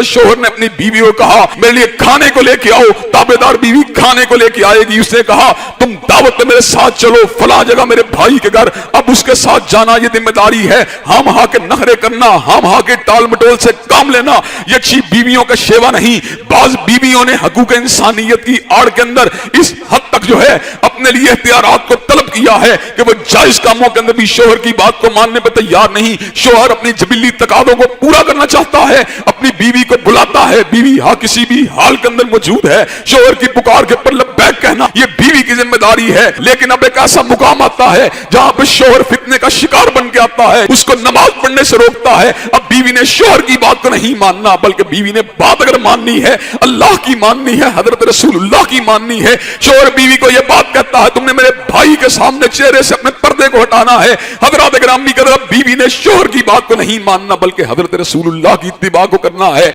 शोहर ने अपनी बीवी को कहा मेरे लिए खाने को लेके आओ। ताबेदार बीवी खाने को लेके आएगी। उसने कहा तुम दावत में मेरे साथ चलो, फला जगह मेरे भाई के घर। अब उसके साथ जाना ये जिम्मेदारी है। हम हा के नखरे करना, हम हा के टाल मटोल से काम लेना, ये अच्छी बीवियों का सेवा नहीं। बाज बीवियों ने हकूक इंसानियत की आड़ के अंदर इस हद तक जो है अपने लिए इख्तियारात को तलब किया है कि वो जायज कामों के अंदर भी शोहर की बात को मानने पर तैयार नहीं। शोहर अपनी जबीली तकादों को पूरा करना चाहता है, अपनी बीवी को बुलाता है, बीवी हाँ किसी भी हाल के अंदर मौजूद है। शोहर की पुकार के पर लब्बैक कहना ये बीवी की जिम्मेदारी है। लेकिन अब एक ऐसा मुकाम आता है जहां पर शोहर फितने का शिकार बन के आता है, उसको नमाज पढ़ने से रोकता है। अब बीवी ने शोहर की बात को नहीं मानना, बल्कि बीवी ने बात अगर माननी है अल्लाह की माननी है, हजरत रसूलुल्लाह की माननी है। शोहर बीवी को यह बात कहता है तुमने मेरे भाई के सामने चेहरे से अपने पर्दे को हटाना है। हजरत ग्रामी की तरफ बीवी ने शोहर की बात को नहीं मानना, बल्कि हजरत रसूलुल्लाह की इत्तिबा को करना है।